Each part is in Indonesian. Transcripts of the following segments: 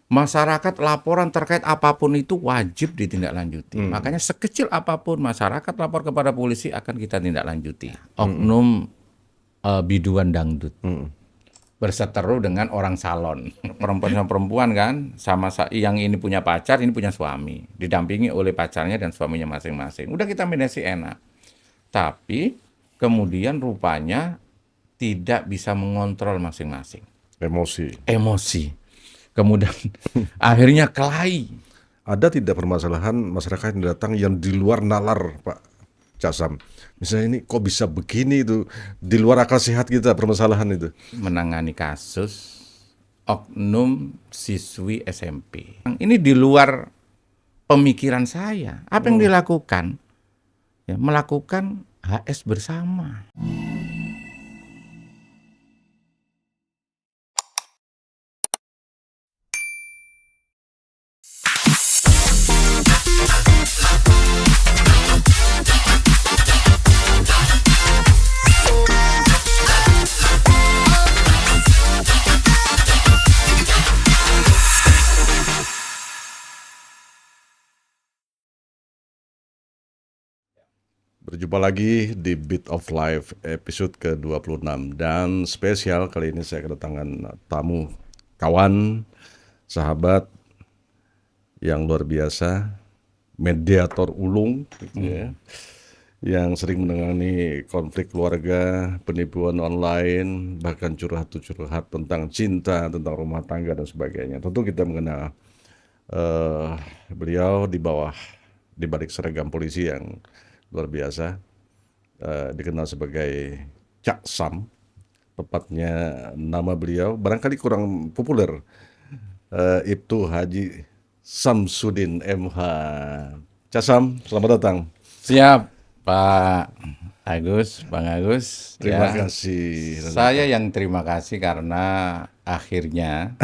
Masyarakat laporan terkait apapun itu wajib ditindaklanjuti. Makanya sekecil apapun masyarakat lapor kepada polisi akan kita tindaklanjuti. Oknum biduan dangdut berseteru dengan orang salon, perempuan sama perempuan kan, yang ini punya pacar, ini punya suami, didampingi oleh pacarnya dan suaminya masing-masing. Udah kita mediasi enak. Tapi kemudian rupanya tidak bisa mengontrol masing-masing. Emosi. Kemudian akhirnya kelahi. Ada tidak permasalahan masyarakat yang datang yang di luar nalar, Pak Casam? Misalnya ini kok bisa begini itu, di luar akal sehat kita permasalahan itu. Menangani kasus oknum siswi SMP. Ini di luar pemikiran saya. Apa yang dilakukan? Ya, melakukan HS bersama. Berjumpa lagi di Beat of Life episode ke-26. Dan spesial kali ini saya kedatangan tamu, kawan, sahabat yang luar biasa, mediator ulung gitu ya, yang sering menangani konflik keluarga, penipuan online, bahkan curhat tentang cinta, tentang rumah tangga dan sebagainya. Tentu kita mengenal beliau di balik seragam polisi yang luar biasa, dikenal sebagai Cak Sam, tepatnya nama beliau barangkali kurang populer, Ibtu Haji Samsudin MH. Cak Sam, selamat datang. Siap, Pak Agus, Bang Agus. Terima kasih. Saya yang terima kasih karena akhirnya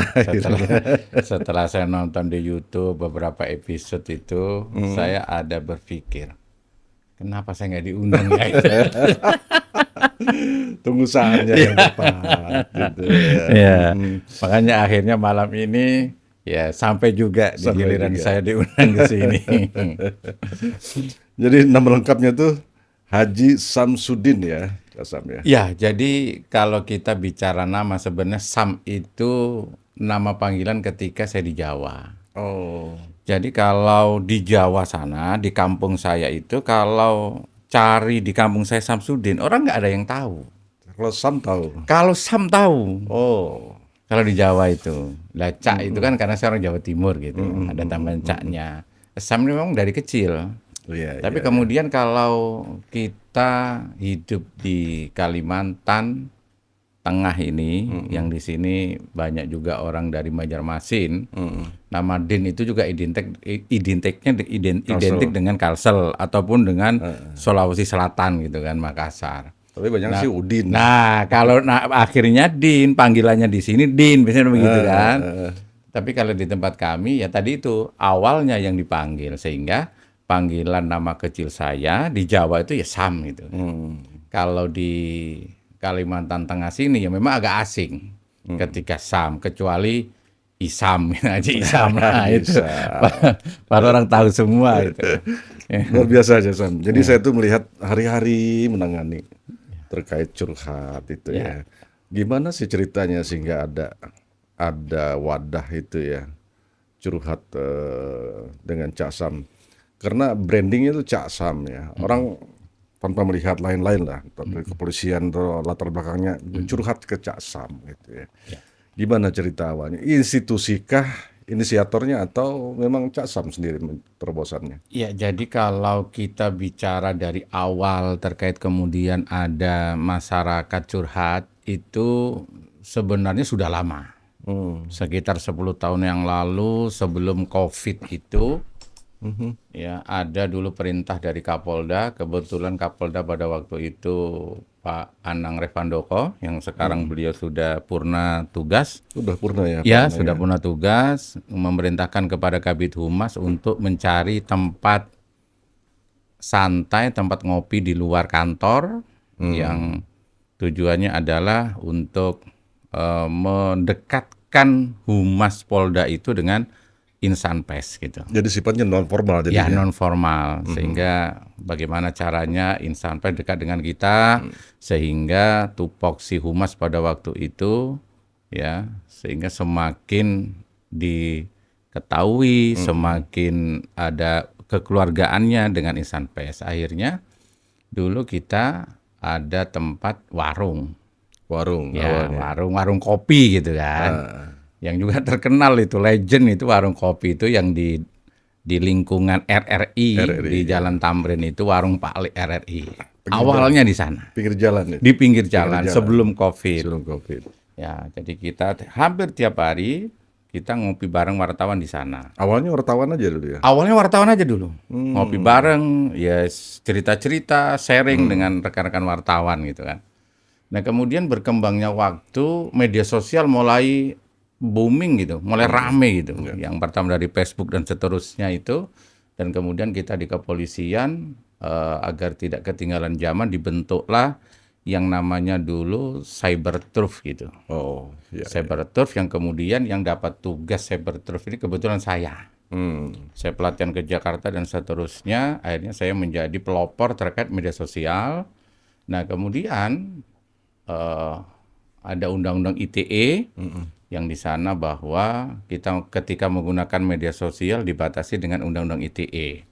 setelah saya nonton di YouTube beberapa episode itu, saya ada berpikir, kenapa saya nggak diundang ya? Tunggu saatnya yang tepat. Gitu ya. Ya, makanya akhirnya malam ini ya sampai juga di giliran saya diundang ke sini. Jadi nama lengkapnya tuh Haji Samsudin ya, Sam ya. Ya, jadi kalau kita bicara nama, sebenarnya Sam itu nama panggilan ketika saya di Jawa. Oh. Jadi kalau di Jawa sana, di kampung saya itu, kalau cari di kampung saya Samsudin, orang nggak ada yang tahu. Kalau Sam tahu. Kalau Sam tahu. Oh. Kalau di Jawa itu, lah Cak itu kan karena saya orang Jawa Timur gitu, ada tambahan Caknya. Sam ini memang dari kecil. Tapi kemudian kalau kita hidup di Kalimantan Tengah ini, yang di sini banyak juga orang dari Banjarmasin, nama Din itu juga identik dengan Kalsel ataupun dengan Sulawesi Selatan gitu kan, Makassar. Tapi banyak sih Udin. Nah, kalau akhirnya Din, panggilannya di sini Din, biasanya begitu kan. Tapi kalau di tempat kami ya tadi itu awalnya yang dipanggil, sehingga panggilan nama kecil saya di Jawa itu ya Sam gitu. Kalau di Kalimantan Tengah sini ya memang agak asing ketika Sam, kecuali Isam, Haji Isam lah itu. Baru orang tahu semua itu. Luar biasa aja Sam. Jadi saya tuh melihat hari-hari menangani terkait curhat itu ya. Gimana sih ceritanya sehingga ada wadah itu ya, curhat dengan Cak Sam. Karena brandingnya itu Cak Sam ya. Orang tanpa melihat lain-lain lah, tapi kepolisian atau latar belakangnya curhat ke Cak Sam gitu ya. Gimana cerita awalnya? Institusikah inisiatornya atau memang Cak Sam sendiri terobosannya? Ya, jadi kalau kita bicara dari awal terkait kemudian ada masyarakat curhat, itu sebenarnya sudah lama. Sekitar 10 tahun yang lalu sebelum COVID itu, ya ada dulu perintah dari Kapolda. Kebetulan Kapolda pada waktu itu Pak Anang Revandoko, yang sekarang beliau sudah purna tugas. Sudah purna ya? Ya, sudah purna tugas, memerintahkan kepada Kabid Humas untuk mencari tempat santai, tempat ngopi di luar kantor, yang tujuannya adalah untuk mendekatkan mengaitkan humas Polda itu dengan insan pers gitu. Jadi sifatnya non formal Ya, jadinya. non formal, sehingga bagaimana caranya insan pers dekat dengan kita, sehingga tupoksi humas pada waktu itu, ya, sehingga semakin diketahui, semakin ada kekeluargaannya dengan insan pers. Akhirnya dulu kita ada tempat warung, Warung ya, awalnya. warung kopi gitu kan, yang juga terkenal itu legend itu warung kopi itu yang di lingkungan RRI, di Jalan Tamrin itu warung Pak Ali RRI. Awalnya di sana, Pinggir jalan ya. di pinggir jalan sebelum COVID. Sebelum COVID. Ya, jadi kita hampir tiap hari kita ngopi bareng wartawan di sana. Awalnya wartawan aja dulu ya. Awalnya wartawan aja dulu, ngopi bareng, ya cerita-cerita, sharing dengan rekan-rekan wartawan gitu kan. Nah kemudian berkembangnya waktu, media sosial mulai booming gitu, mulai rame gitu. Yang pertama dari Facebook dan seterusnya itu, dan kemudian kita di kepolisian agar tidak ketinggalan zaman dibentuklah yang namanya dulu Cyber Truth gitu. Oh, ya. Cyber Truth yang kemudian yang dapat tugas Cyber Truth ini kebetulan saya. Saya pelatihan ke Jakarta dan seterusnya, akhirnya saya menjadi pelopor terkait media sosial. Nah kemudian ada undang-undang ITE yang di sana bahwa kita ketika menggunakan media sosial dibatasi dengan undang-undang ITE.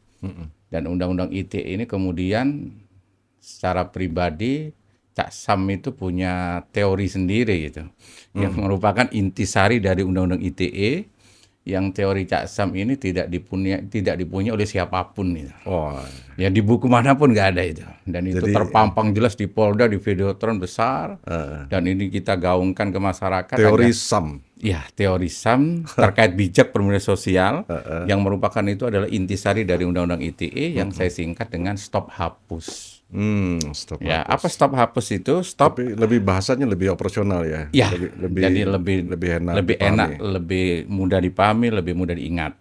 Dan undang-undang ITE ini kemudian secara pribadi Cak Sam itu punya teori sendiri gitu, yang merupakan intisari dari undang-undang ITE, yang teori Cak Sam ini tidak dipunyai oleh siapapun gitu. Oh, Ya di buku manapun nggak ada itu, dan itu Jadi- terpampang jelas di Polda, di Videotron besar, dan ini kita gaungkan ke masyarakat. teori agar- SAM. Ya, teori SAM terkait bijak bermedia sosial, yang merupakan itu adalah intisari dari undang-undang ITE yang saya singkat dengan stop hapus. Stop. Ya, apa stop hapus itu? Stop. Tapi lebih bahasanya lebih operasional ya. Ya, lebih jadi lebih enak. lebih dipahami. enak, lebih mudah dipahami, lebih mudah diingat.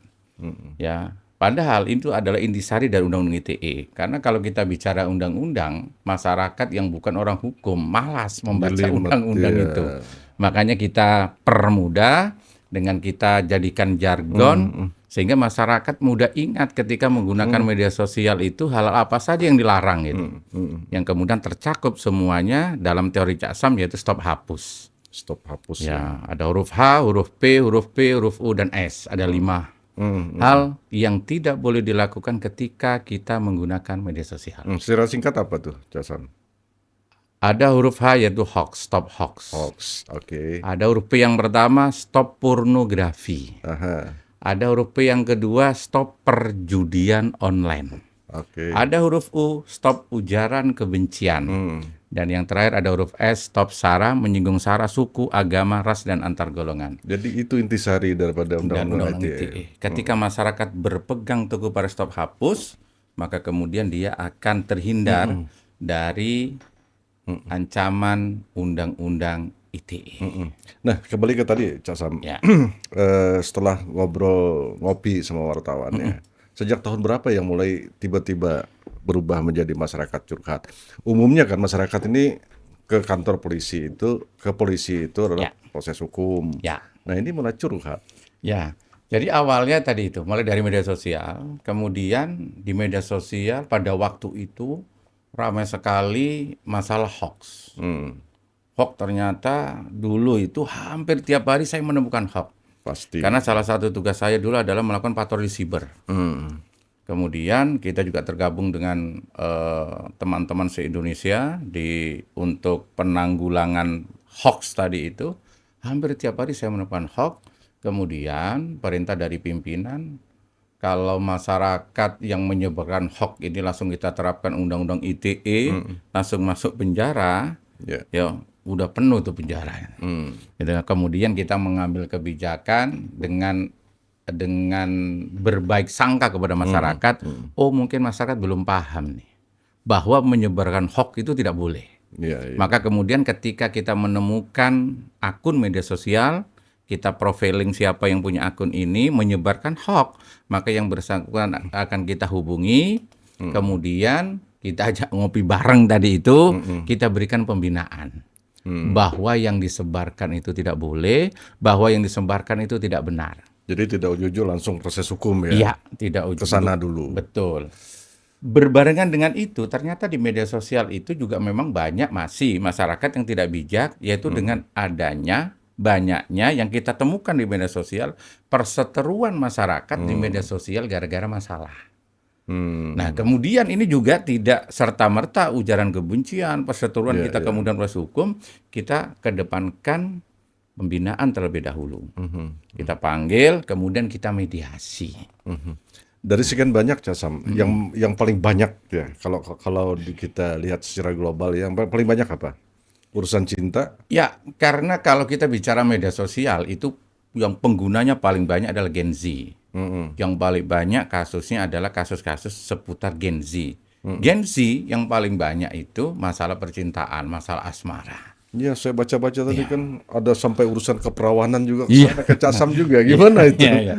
Ya, padahal itu adalah intisari dari undang-undang ITE. Karena kalau kita bicara undang-undang, masyarakat yang bukan orang hukum malas membaca Jelimet, undang-undang iya. itu. Makanya kita permudah dengan kita jadikan jargon sehingga masyarakat mudah ingat ketika menggunakan media sosial itu hal apa saja yang dilarang gitu. Yang kemudian tercakup semuanya dalam teori Cak Sam yaitu stop hapus. Stop hapus. Ya, ada huruf H, huruf P, huruf U, dan S. Ada 5 hal yang tidak boleh dilakukan ketika kita menggunakan media sosial. Secara singkat apa tuh, Casan? Ada huruf H yaitu hoax, stop hoax. Hoax, oke. Ada huruf P yang pertama, stop pornografi. Aha, Ada huruf P yang kedua, stop perjudian online. oke. Ada huruf U, stop ujaran kebencian. Dan yang terakhir ada huruf S, stop sara, menyinggung sara, suku, agama, ras, dan antar golongan. Jadi itu intisari daripada Dan undang-undang undang-undang ITE. ITE. Ketika masyarakat berpegang teguh pada stop hapus, maka kemudian dia akan terhindar dari ancaman undang-undang ITE. Nah, kembali ke tadi, Cak Sam. Ya. Setelah ngopi sama wartawan ya, sejak tahun berapa yang mulai tiba-tiba berubah menjadi masyarakat curhat? Umumnya kan masyarakat ini ke kantor polisi itu, ke polisi itu adalah proses hukum. Ya. Nah, ini mulai curhat. Ya, jadi awalnya tadi itu mulai dari media sosial, kemudian di media sosial pada waktu itu ramai sekali masalah hoax. Hoax ternyata dulu itu hampir tiap hari saya menemukan hoax. Pasti. Karena salah satu tugas saya dulu adalah melakukan patroli siber. Kemudian kita juga tergabung dengan teman-teman se-Indonesia untuk penanggulangan hoax tadi itu. Hampir tiap hari saya menemukan hoax. Kemudian perintah dari pimpinan, kalau masyarakat yang menyebarkan hoax ini langsung kita terapkan undang-undang ITE, langsung masuk penjara, ya udah penuh tuh penjara. Gitu. Kemudian kita mengambil kebijakan dengan berbaik sangka kepada masyarakat. Oh mungkin masyarakat belum paham nih bahwa menyebarkan hoax itu tidak boleh. Maka kemudian ketika kita menemukan akun media sosial, kita profiling siapa yang punya akun ini menyebarkan hoax, maka yang bersangkutan akan kita hubungi, kemudian kita ajak ngopi bareng tadi itu, kita berikan pembinaan. bahwa yang disebarkan itu tidak boleh, bahwa yang disebarkan itu tidak benar. Jadi tidak ujug-ujug langsung proses hukum ya? Iya, tidak Ke ujug-ujug. sana dulu. Betul. Berbarengan dengan itu, ternyata di media sosial itu juga memang banyak masih masyarakat yang tidak bijak, yaitu dengan adanya banyaknya yang kita temukan di media sosial, perseteruan masyarakat di media sosial gara-gara masalah. Nah, kemudian ini juga tidak serta-merta ujaran kebencian, perseteruan kita kemudian proses hukum, kita kedepankan pembinaan terlebih dahulu. Kita panggil, kemudian kita mediasi. Dari sekian banyak Sam, yang paling banyak ya, kalau kita lihat secara global, yang paling banyak apa? Urusan cinta? Ya, karena kalau kita bicara media sosial itu yang penggunanya paling banyak adalah Gen Z. Yang paling banyak kasusnya adalah kasus-kasus seputar Gen Z. Gen Z yang paling banyak itu masalah percintaan, masalah asmara. Iya, saya baca-baca tadi Iya. kan ada sampai urusan keperawanan juga, Iya. ke Casam juga. Gimana itu? Iya, iya.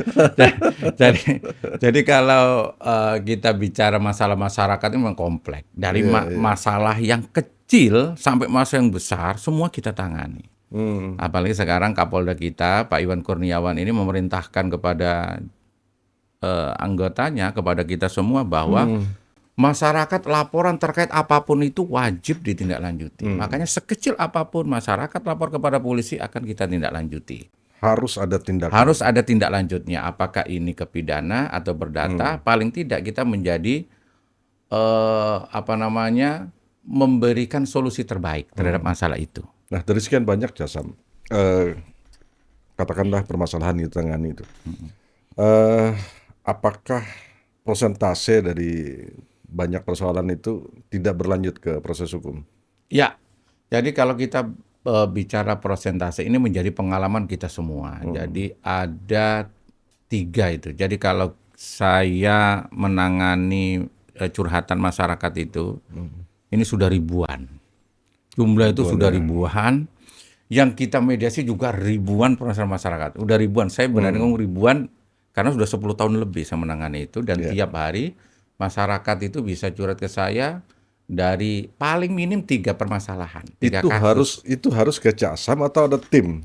Jadi kalau kita bicara masalah masyarakat itu memang kompleks. Dari masalah yang kecil sampai masalah yang besar, semua kita tangani. Apalagi sekarang Kapolda kita, Pak Iwan Kurniawan ini memerintahkan kepada anggotanya, kepada kita semua bahwa masyarakat laporan terkait apapun itu wajib ditindaklanjuti. Makanya sekecil apapun masyarakat lapor kepada polisi akan kita tindaklanjuti. Harus ada tindakan. Harus ada tindak lanjutnya. Apakah ini ke pidana atau berdata? Paling tidak kita menjadi memberikan solusi terbaik terhadap masalah itu. Nah, dari sekian banyak Casam, katakanlah permasalahan di ditangani itu. Apakah persentase dari banyak persoalan itu tidak berlanjut ke proses hukum? Ya, jadi kalau kita bicara persentase ini menjadi pengalaman kita semua. Jadi ada 3 itu. Jadi kalau saya menangani curhatan masyarakat itu, ini sudah ribuan. Jumlah itu sudah ribuan. Yang kita mediasi juga ribuan permasalahan masyarakat. Udah ribuan. Saya berani ngomong ribuan karena sudah 10 tahun lebih saya menangani itu. Dan tiap hari masyarakat itu bisa curhat ke saya dari paling minim 3 permasalahan. 3 kasus. Itu harus ke Casam atau ada tim?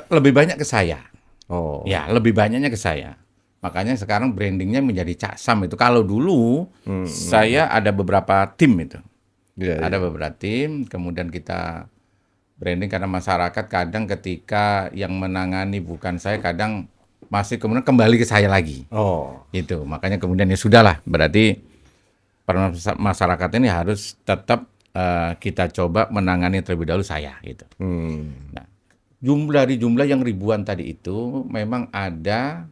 Lebih banyak ke saya. Oh. Ya, lebih banyaknya ke saya. Makanya sekarang brandingnya menjadi Casam itu. Kalau dulu saya ada beberapa tim itu. Ada beberapa tim, kemudian kita branding karena masyarakat kadang ketika yang menangani bukan saya, kadang masih kemudian kembali ke saya lagi. Oh. Itu, makanya kemudian ya sudahlah, berarti masyarakat ini harus tetap kita coba menangani terlebih dahulu saya gitu. Nah, jumlah yang ribuan tadi itu memang ada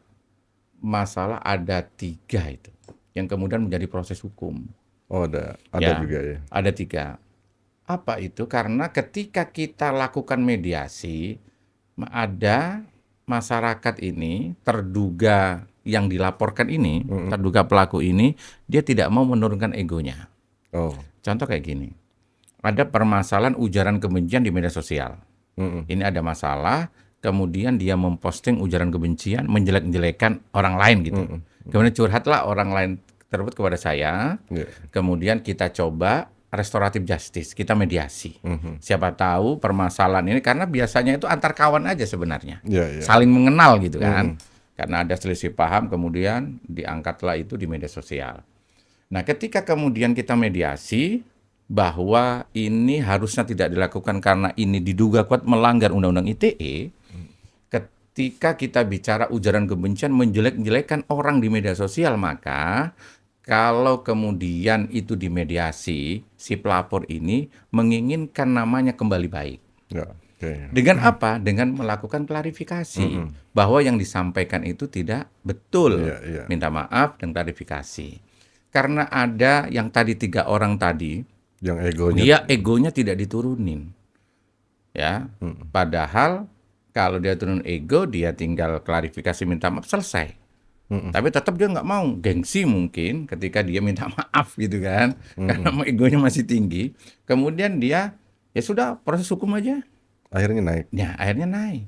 masalah, ada 3 itu yang kemudian menjadi proses hukum. Oh, ada juga ya. Ada 3. Apa itu? Karena ketika kita lakukan mediasi, ada masyarakat ini terduga yang dilaporkan ini, terduga pelaku ini, dia tidak mau menurunkan egonya. Oh. Contoh kayak gini, ada permasalahan ujaran kebencian di media sosial. Ini ada masalah, kemudian dia memposting ujaran kebencian, menjelek-jelekan orang lain gitu. Kemudian curhatlah orang lain tersebut kepada saya. Kemudian kita coba restoratif justice, kita mediasi. Siapa tahu permasalahan ini, karena biasanya itu antar kawan aja sebenarnya, saling mengenal gitu kan. Karena ada selisih paham, kemudian diangkatlah itu di media sosial. Nah, ketika kemudian kita mediasi bahwa ini harusnya tidak dilakukan karena ini diduga kuat melanggar Undang-Undang ITE, ketika kita bicara ujaran kebencian, menjelek-jelekan orang di media sosial, maka kalau kemudian itu dimediasi, si pelapor ini menginginkan namanya kembali baik. Dengan apa? Dengan melakukan klarifikasi bahwa yang disampaikan itu tidak betul. Minta maaf dan klarifikasi. Karena ada yang tadi 3 orang tadi, yang egonya, dia egonya tidak diturunin. Ya, padahal kalau dia turun ego, dia tinggal klarifikasi, minta maaf, selesai. Tapi tetap dia nggak mau, gengsi mungkin ketika dia minta maaf gitu kan, karena egonya masih tinggi. Kemudian dia, ya sudah proses hukum aja. Akhirnya naik. Ya, akhirnya naik.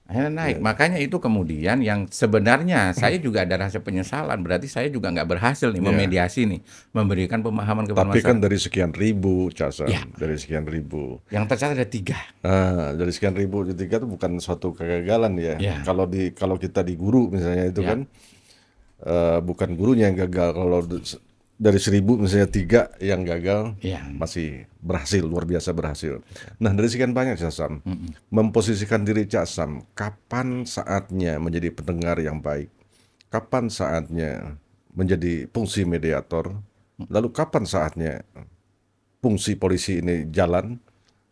Akhirnya naik. Makanya itu kemudian yang sebenarnya saya juga ada rasa penyesalan. Berarti saya juga nggak berhasil nih memediasi nih, memberikan pemahaman kepada Tapi kan masyarakat. dari sekian ribu, Ya, Casam, dari sekian ribu. yang tercatat ada 3. Dari sekian ribu ketika itu bukan suatu kegagalan ya. Ya, Kalau kita di guru misalnya itu ya, kan bukan gurunya yang gagal. Kalau dari 1000 misalnya 3 yang gagal ya. masih berhasil, luar biasa berhasil. Nah dari sekian banyak Cak Sam, memposisikan diri Cak Sam, kapan saatnya menjadi pendengar yang baik? Kapan saatnya menjadi fungsi mediator? Lalu kapan saatnya fungsi polisi ini jalan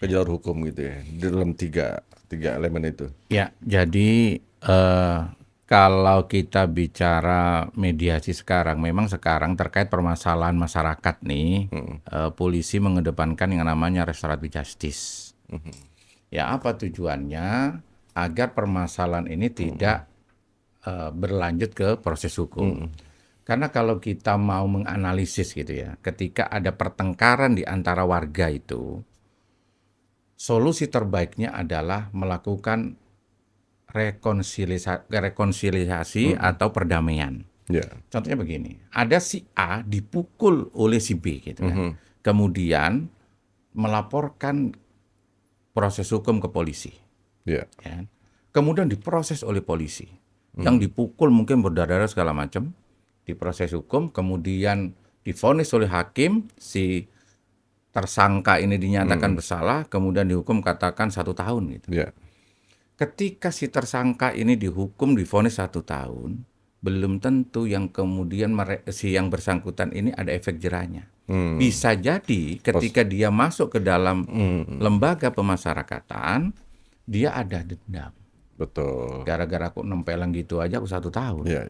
ke jalur hukum gitu ya, di dalam tiga elemen itu. Ya, jadi kalau kita bicara mediasi sekarang, memang sekarang terkait permasalahan masyarakat nih, polisi mengedepankan yang namanya restoratif justice. Ya, apa tujuannya? Agar permasalahan ini tidak berlanjut ke proses hukum. Karena kalau kita mau menganalisis gitu ya, ketika ada pertengkaran di antara warga itu, solusi terbaiknya adalah melakukan rekonsiliasi atau perdamaian. Ya. Contohnya begini, ada si A dipukul oleh si B gitu kan. Kemudian melaporkan proses hukum ke polisi. Ya. Ya. Kemudian diproses oleh polisi. Yang dipukul mungkin berdarah segala macam, diproses hukum, kemudian divonis oleh hakim, si tersangka ini dinyatakan bersalah, kemudian dihukum katakan 1 tahun gitu. Ya. Ketika si tersangka ini dihukum divonis 1 tahun, belum tentu yang kemudian si yang bersangkutan ini ada efek jerahnya. Bisa jadi ketika dia masuk ke dalam lembaga pemasyarakatan, dia ada dendam. Betul. Gara-gara aku nempelan gitu aja aku 1 tahun. Ya.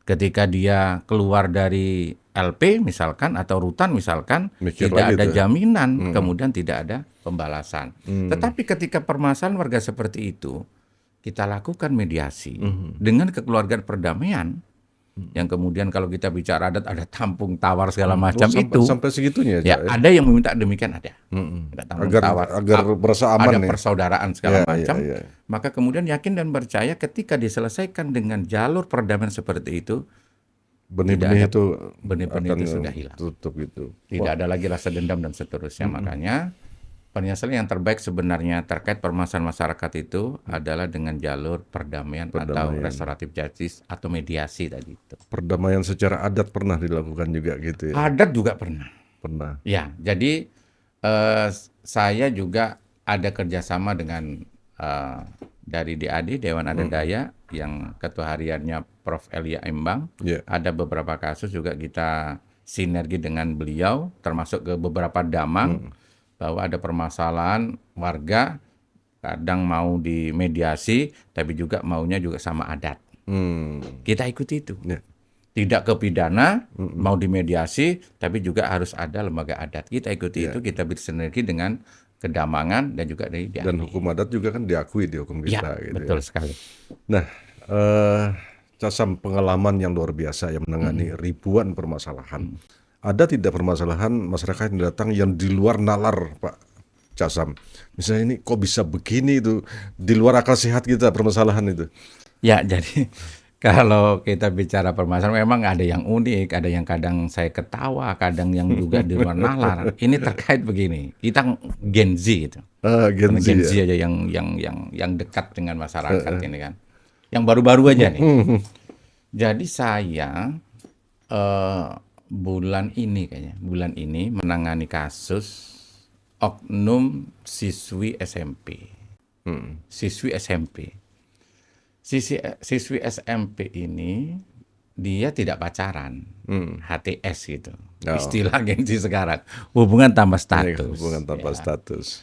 Ketika dia keluar dari LP misalkan atau rutan misalkan, Mikir tidak lagi ada tuh. jaminan, kemudian tidak ada pembalasan. Tetapi ketika permasalahan warga seperti itu, kita lakukan mediasi dengan kekeluargaan perdamaian, yang kemudian kalau kita bicara adat ada tampung tawar segala macam itu. Sampai segitunya Ya, aja. ada yang meminta demikian ada. Ada tampung tawar, Agar berasa aman ada nih. persaudaraan segala Ya, macam. ya. Maka kemudian yakin dan percaya ketika diselesaikan dengan jalur perdamaian seperti itu, Benih-benih itu benih-benih akan itu sudah hilang. tutup gitu. Tidak ada lagi rasa dendam dan seterusnya. Makanya penyesalan yang terbaik sebenarnya terkait permasalahan masyarakat itu adalah dengan jalur perdamaian atau restoratif justice atau mediasi tadi itu. Perdamaian secara adat pernah dilakukan juga gitu ya. Adat juga pernah. Pernah. Ya, jadi saya juga ada kerjasama dengan dari DAD, Dewan Adat Dayak, yang ketua hariannya Prof. Elia Embang. Ya. Ada beberapa kasus juga kita sinergi dengan beliau, termasuk ke beberapa damang, bahwa ada permasalahan warga, kadang mau dimediasi, tapi juga maunya juga sama adat. Kita ikuti itu. Ya. Tidak ke pidana, mau dimediasi, tapi juga harus ada lembaga adat. Kita ikuti itu, kita bersinergi dengan kedamangan dan juga dari DAD. Dan hukum adat juga kan diakui di hukum Ya, kita gitu betul ya. sekali. Nah, Casam, pengalaman yang luar biasa yang menangani ribuan permasalahan. Ada tidak permasalahan masyarakat yang datang yang di luar nalar, Pak Casam? Misalnya ini kok bisa begini itu, di luar akal sehat kita permasalahan itu. Ya, jadi kalau kita bicara permasalahan memang ada yang unik, ada yang kadang saya ketawa, kadang yang juga di luar nalar. Ini terkait begini, kita Gen Z gitu. Gen Z Gen Z ya. aja yang dekat dengan masyarakat ini kan. Yang baru-baru aja nih. Jadi saya bulan ini menangani kasus oknum siswi SMP. Siswi SMP. Siswi SMP ini dia tidak pacaran, HTS gitu. Istilah gengsi sekarang, hubungan tanpa status. Hubungan tanpa status.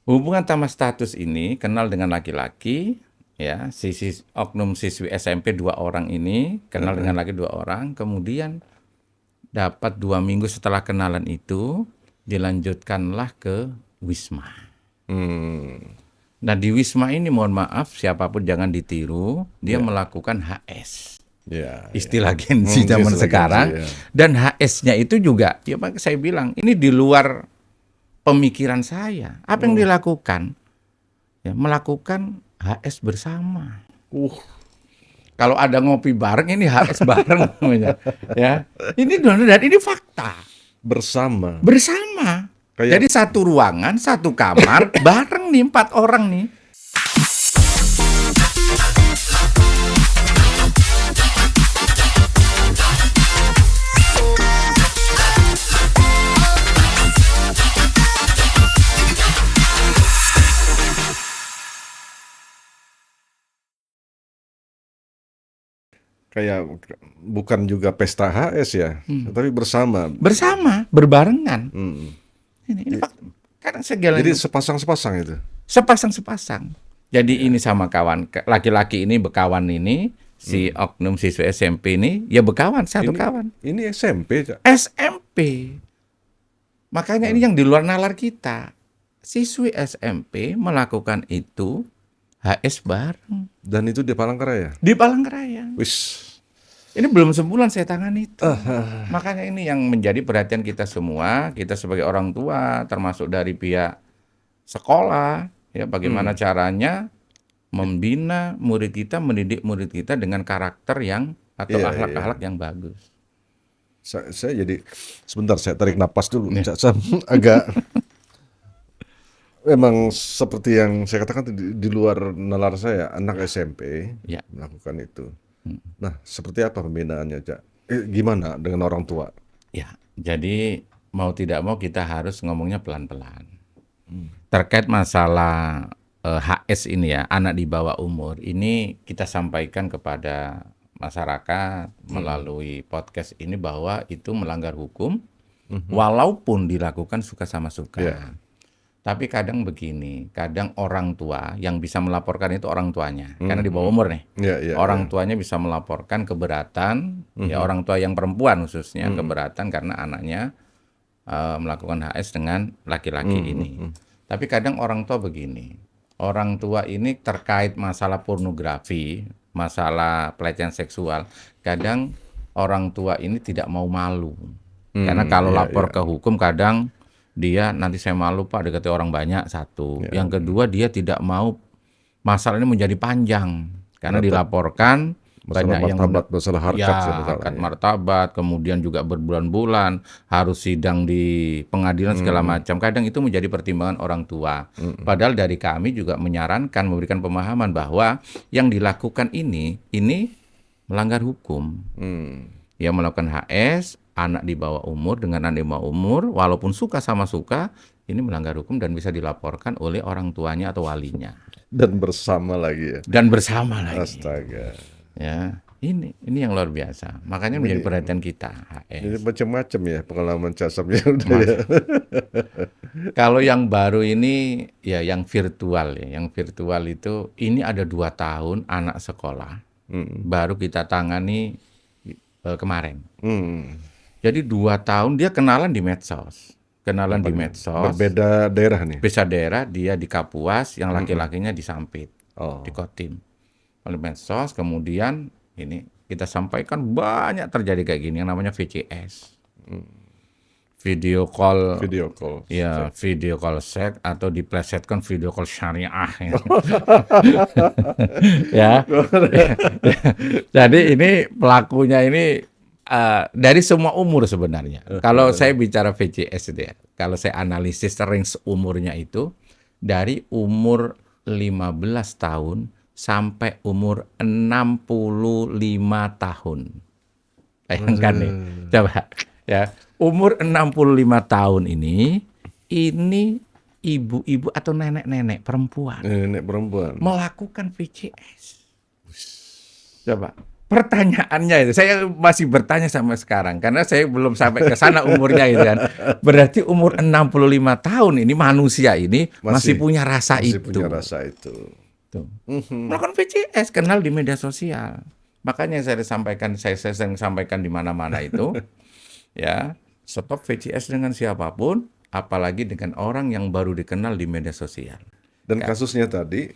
Hubungan tanpa status ini kenal dengan laki-laki, ya, oknum siswi SMP 2 orang ini kenal dengan laki 2 orang, kemudian dapat 2 minggu setelah kenalan itu dilanjutkanlah ke Wisma. Nah di Wisma ini mohon maaf siapapun jangan ditiru, dia melakukan HS. Ya. Istilah Gen Z zaman istilah sekarang. Gen Z, ya. Dan HS-nya itu juga, ya Pak, saya bilang ini di luar pemikiran saya. Apa yang dilakukan? Ya, melakukan HS bersama. Uh, Kalau ada ngopi bareng, ini HS bareng namanya. Ya, ini dan ini fakta. bersama. Bersama. Kayak- Jadi satu ruangan, satu kamar, bareng nih 4 orang nih. Kayak bukan juga pesta HS ya, tapi bersama. Bersama, berbarengan. Hmm. Ini fakta. Karena segala Jadi sepasang-sepasang itu. sepasang-sepasang. Jadi ini sama kawan, laki-laki ini berkawan ini, si oknum siswa SMP ini, ya berkawan, satu kawan. Ini SMP, Cak. SMP. Makanya ini yang di luar nalar kita. Siswi SMP melakukan itu HS bareng Dan itu di Palangkaraya. di Palangkaraya. Wis. Ini belum sebulan saya tangani itu. Makanya ini yang menjadi perhatian kita semua, kita sebagai orang tua, termasuk dari pihak sekolah, ya bagaimana caranya membina murid kita, mendidik murid kita dengan karakter yang atau Iya, akhlak-akhlak yang bagus. Saya jadi sebentar saya tarik napas dulu. Cak Sam agak memang seperti yang saya katakan di luar nalar saya, anak SMP Ya. melakukan itu. Nah, seperti apa pembinaannya, Cak? Gimana dengan orang tua? Ya, jadi mau tidak mau kita harus ngomongnya pelan-pelan. Terkait masalah HS ini ya, anak di bawah umur, ini kita sampaikan kepada masyarakat melalui podcast ini bahwa itu melanggar hukum, walaupun dilakukan suka sama suka. Ya. Tapi kadang begini, kadang orang tua yang bisa melaporkan itu orang tuanya, karena di bawah umur nih. Ya, ya, Orang tuanya bisa melaporkan keberatan, ya orang tua yang perempuan khususnya keberatan karena anaknya melakukan HS dengan laki-laki ini. Tapi kadang orang tua begini, orang tua ini terkait masalah pornografi, masalah pelecehan seksual, kadang orang tua ini tidak mau malu. Karena kalau lapor ke hukum kadang dia nanti saya malu Pak dekati orang banyak satu. Yang kedua dia tidak mau masalah ini menjadi panjang karena dilaporkan Masalah banyak yang martabat, masalah harkat, ya, masalahnya. harkat martabat, kemudian juga berbulan-bulan harus sidang di pengadilan segala macam. Kadang itu menjadi pertimbangan orang tua. Padahal dari kami juga menyarankan, memberikan pemahaman bahwa yang dilakukan ini melanggar hukum. Ya melakukan HS anak di bawah umur dengan anak di bawah umur, walaupun suka sama suka, ini melanggar hukum dan bisa dilaporkan oleh orang tuanya atau walinya. Dan bersama lagi ya. Dan bersama lagi. Astaga. Ya, ini yang luar biasa. Makanya menjadi perhatian kita. Jadi HS. macam-macam ya pengalaman Cak Sam ya udah ya. Kalau yang baru ini ya yang virtual ya. Yang virtual itu ini ada 2 tahun anak sekolah. Baru kita tangani kemarin. Jadi 2 tahun dia kenalan di medsos. Kenalan di medsos. Berbeda daerah nih. Bisa daerah dia di Kapuas, yang laki-lakinya di Sampit, Oh. di Kotim. Oleh medsos, kemudian ini kita sampaikan banyak terjadi kayak gini yang namanya VCS. Video call. Video call. Ya, video call seks atau diplesetkan video call syariah. Ya. Jadi ini pelakunya ini dari semua umur sebenarnya. Kalau saya bicara VCS itu ya, kalau saya analisis range umurnya itu dari umur 15 tahun sampai umur 65 tahun. Bayangkan nih, coba ya. Umur 65 tahun ini ibu-ibu atau nenek-nenek perempuan Nenek perempuan. melakukan VCS. Coba. Pertanyaannya itu, saya masih bertanya sampai sekarang karena saya belum sampai ke sana umurnya gitu kan. Berarti umur 65 tahun ini manusia ini masih punya rasa Masih itu. punya rasa itu. Tuh. Melakukan VCS, kenal di media sosial. Makanya saya sering sampaikan di mana-mana itu, ya, stop VCS dengan siapapun, apalagi dengan orang yang baru dikenal di media sosial. Dan kasusnya tadi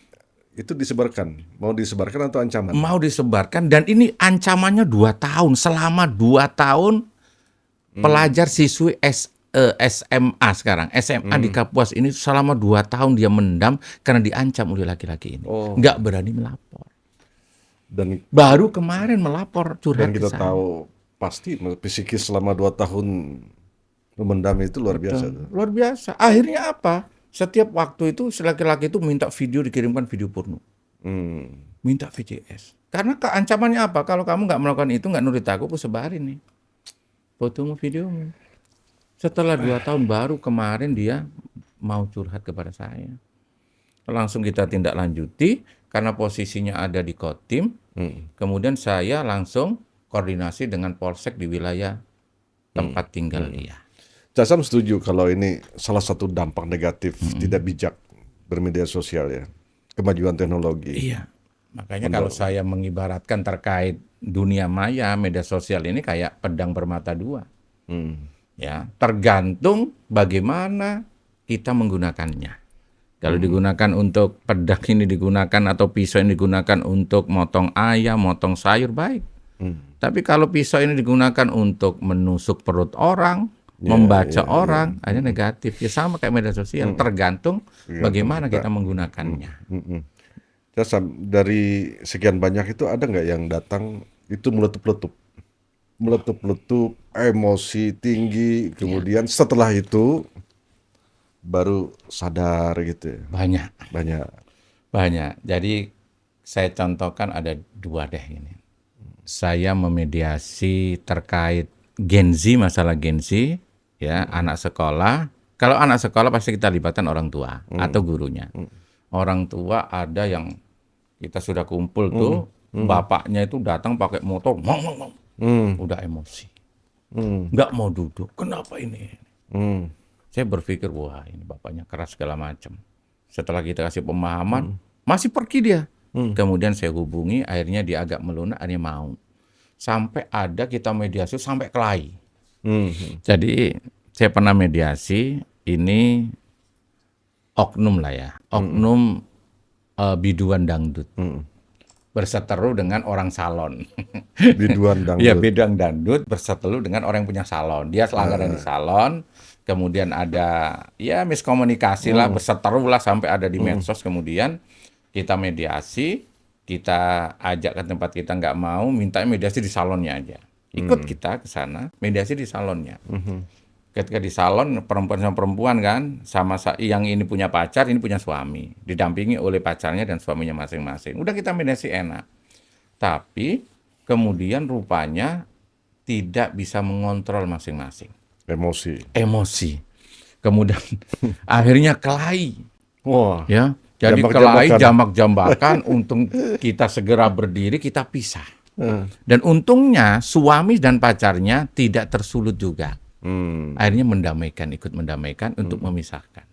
itu disebarkan, mau disebarkan atau ancaman? Mau disebarkan dan ini ancamannya 2 tahun. Selama 2 tahun pelajar siswi SMA sekarang. SMA di Kapuas ini selama 2 tahun dia mendam karena diancam oleh laki-laki ini. Oh. Nggak berani melapor. Dan Baru kemarin melapor curhat ke kita saya. tahu pasti psikis selama 2 tahun memendam itu luar biasa tuh. Luar biasa. Akhirnya apa? Setiap waktu itu si laki-laki itu minta video, dikirimkan video porno. Minta VCS. Karena keancamannya apa? Kalau kamu nggak melakukan itu, nggak nurut aku sebarin nih fotomu, videomu. Setelah 2 tahun baru kemarin dia mau curhat kepada saya. Langsung kita tindak lanjuti karena posisinya ada di Kodim. Kemudian saya langsung koordinasi dengan Polsek di wilayah tempat tinggal dia. Casam setuju kalau ini salah satu dampak negatif tidak bijak bermedia sosial ya. Kemajuan teknologi. Iya. Makanya kalau saya mengibaratkan terkait dunia maya, media sosial ini kayak pedang bermata dua. Ya, tergantung bagaimana kita menggunakannya. Kalau digunakan untuk pedang ini digunakan atau pisau ini digunakan untuk motong ayam, motong sayur, baik. Tapi kalau pisau ini digunakan untuk menusuk perut orang, membaca orang, hanya negatif. Ya sama kayak media sosial, tergantung bagaimana kita menggunakannya. Casam, dari sekian banyak itu ada nggak yang datang itu meletup-letup, emosi tinggi, kemudian setelah itu baru sadar gitu ya? Banyak. Jadi saya contohkan ada 2 deh ini. Saya memediasi terkait Gen Z, masalah Gen Z, ya, anak sekolah. Kalau anak sekolah pasti kita libatkan orang tua atau gurunya. Orang tua ada yang kita sudah kumpul tuh, bapaknya itu datang pakai motor, udah emosi, nggak mau duduk. Kenapa ini? Saya berpikir, wah ini bapaknya keras segala macam. Setelah kita kasih pemahaman, masih pergi dia. Kemudian saya hubungi, akhirnya dia agak melunak, akhirnya mau. Sampai ada kita mediasi sampai kelahi. Jadi saya pernah mediasi, ini oknum lah ya, oknum biduan dangdut. Berseteru dengan orang salon. Biduan dangdut. Iya, biduan dangdut berseteru dengan orang yang punya salon. Dia langganan di salon, kemudian ada ya miskomunikasi lah, berseteru lah sampai ada di medsos. Kemudian kita mediasi, kita ajak ke tempat kita, nggak mau, minta mediasi di salonnya aja. Ikut kita ke sana, mediasi di salonnya. Ketika di salon, perempuan sama perempuan kan, sama yang ini punya pacar, ini punya suami, didampingi oleh pacarnya dan suaminya masing-masing. Udah kita mediasi enak. Tapi kemudian rupanya tidak bisa mengontrol masing-masing. Emosi. Kemudian akhirnya kelahi. Wah. Ya. Jadi kelahi, jamak-jambakan, untung kita segera berdiri, kita pisah. Dan untungnya suami dan pacarnya tidak tersulut juga. Akhirnya ikut mendamaikan untuk memisahkan.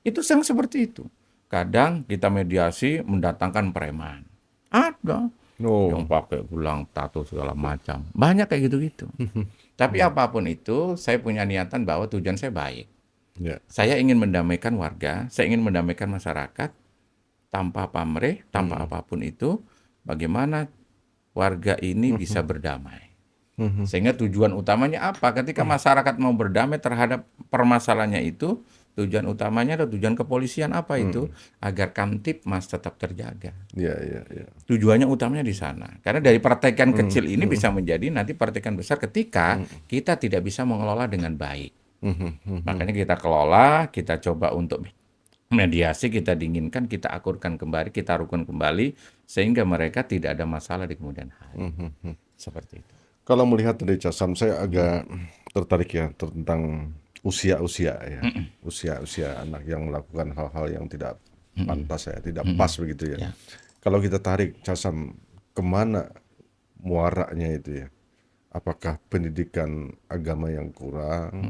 Itu yang seperti itu. Kadang kita mediasi mendatangkan preman. Ada yang pakai gelang, tato segala macam. Banyak kayak gitu-gitu. Tapi apapun itu, saya punya niatan bahwa tujuan saya baik. Saya ingin mendamaikan warga, saya ingin mendamaikan masyarakat tanpa pamrih, tanpa apapun itu. Bagaimana warga ini bisa berdamai. Sehingga tujuan utamanya apa? Ketika masyarakat mau berdamai terhadap permasalahannya itu, tujuan utamanya adalah tujuan kepolisian apa itu? Agar Kamtipmas tetap terjaga. Tujuannya utamanya di sana. Karena dari pertikaian kecil ini bisa menjadi nanti pertikaian besar ketika kita tidak bisa mengelola dengan baik. Makanya kita kelola, kita coba untuk mediasi, kita dinginkan, kita akurkan kembali, kita rukun kembali, sehingga mereka tidak ada masalah di kemudian hari. Seperti itu. Kalau melihat dari Casam, saya agak tertarik ya tentang usia-usia ya, usia-usia anak yang melakukan hal-hal yang tidak pantas ya, tidak pas begitu ya. Kalau kita tarik Casam, kemana muaranya itu ya? Apakah pendidikan agama yang kurang,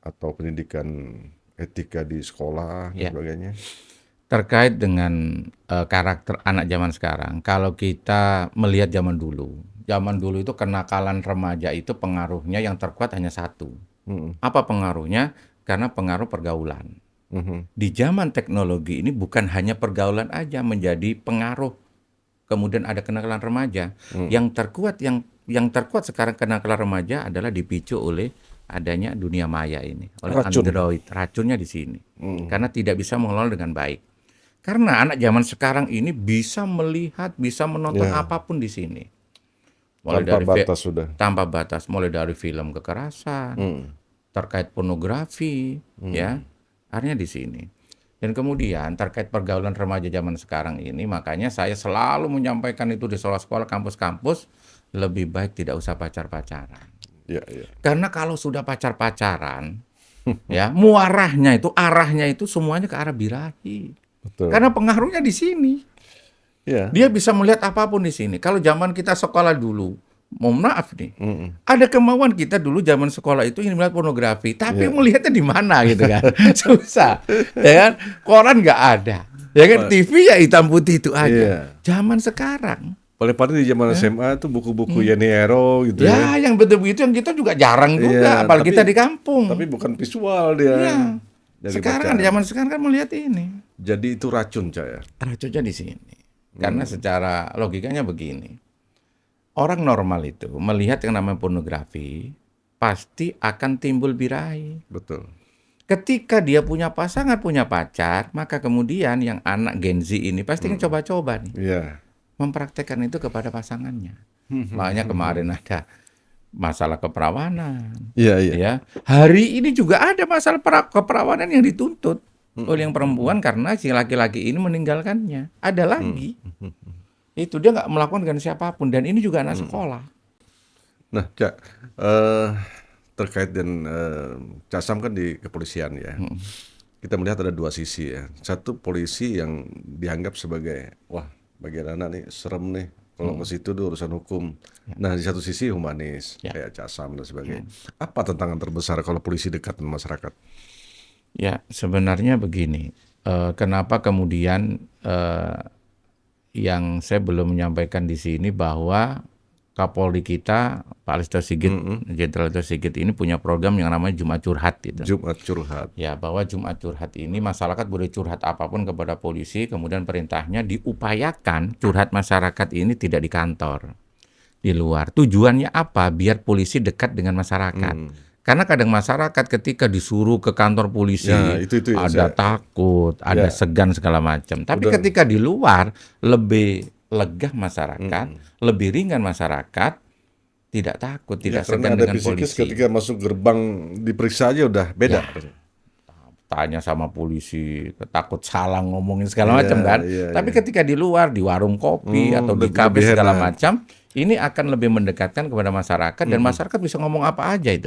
atau pendidikan etika di sekolah dan sebagainya? Terkait dengan karakter anak zaman sekarang, kalau kita melihat zaman dulu itu kenakalan remaja itu pengaruhnya yang terkuat hanya satu. Apa pengaruhnya? Karena pengaruh pergaulan. Di zaman teknologi ini bukan hanya pergaulan aja menjadi pengaruh. Kemudian ada kenakalan remaja. Yang terkuat sekarang kenakalan remaja adalah dipicu oleh adanya dunia maya ini oleh Racun. Android. Racunnya di sini. Karena tidak bisa mengelola dengan baik. Karena anak zaman sekarang ini bisa melihat, bisa menonton Ya. apapun di sini. Mulai Tanpa dari batas sudah. tanpa batas, mulai dari film kekerasan, terkait pornografi, ya, akhirnya di sini. Dan kemudian terkait pergaulan remaja zaman sekarang ini, makanya saya selalu menyampaikan itu di sekolah-sekolah, kampus-kampus, lebih baik tidak usah pacar-pacaran. Ya, ya. Karena kalau sudah pacar-pacaran, ya, arahnya itu semuanya ke arah birahi. Betul. Karena pengaruhnya di sini. Ya. Dia bisa melihat apapun di sini. Kalau zaman kita sekolah dulu, mohon maaf nih, ada kemauan kita dulu zaman sekolah itu ingin melihat pornografi, tapi melihatnya di mana gitu kan, susah, ya kan? Koran nggak ada, ya kan? TV ya hitam putih itu aja. Zaman sekarang, paling paling di zaman SMA itu buku-buku Yani Ero gitu ya. yang betul begitu yang kita juga jarang juga, apalagi kita di kampung. Tapi bukan visual dia. Ya. Dari Sekarang bacaan. zaman sekarang kan melihat ini. Jadi itu racun, Cak ya. Racunnya di sini. Karena secara logikanya begini. Orang normal itu melihat yang namanya pornografi pasti akan timbul birahi. Betul. Ketika dia punya pasangan, punya pacar, maka kemudian yang anak Gen Z ini pasti ingin coba-coba nih. Iya. Mempraktekkan itu kepada pasangannya. Makanya kemarin ada masalah keperawanan. Iya, iya. Ya, hari ini juga ada masalah keperawanan yang dituntut oleh yang perempuan karena si laki-laki ini meninggalkannya. Ada lagi. Itu dia nggak melakukan dengan siapapun dan ini juga anak sekolah. Nah, Cak, terkait dengan Cak Sam kan di kepolisian ya. Kita melihat ada dua sisi ya. Satu polisi yang dianggap sebagai wah, bagian anak nih serem nih. Kalau ke situ itu urusan hukum. Nah, di satu sisi humanis kayak Cak Sam dan sebagainya. Apa tantangan terbesar kalau polisi dekat dengan masyarakat? Ya, sebenarnya begini. Kenapa kemudian yang saya belum menyampaikan di sini bahwa Kapolri kita, Pak Listio Sigit, Jenderal Listio Sigit ini punya program yang namanya Jumat Curhat gitu. Jumat Curhat. Ya, bahwa Jumat Curhat ini masyarakat boleh curhat apapun kepada polisi, kemudian perintahnya diupayakan curhat masyarakat ini tidak di kantor, di luar. Tujuannya apa? Biar polisi dekat dengan masyarakat. Karena kadang masyarakat ketika disuruh ke kantor polisi Ya, itu ada takut, ada segan segala macam. Tapi ketika di luar lebih legah masyarakat, lebih ringan masyarakat, tidak takut, tidak segan dengan polisi. Ketika masuk gerbang diperiksa aja udah beda. Tanya sama polisi, takut salah ngomongin segala macam kan. Tapi ketika di luar, di warung kopi atau di kafe segala macam, ini akan lebih mendekatkan kepada masyarakat dan masyarakat bisa ngomong apa aja itu.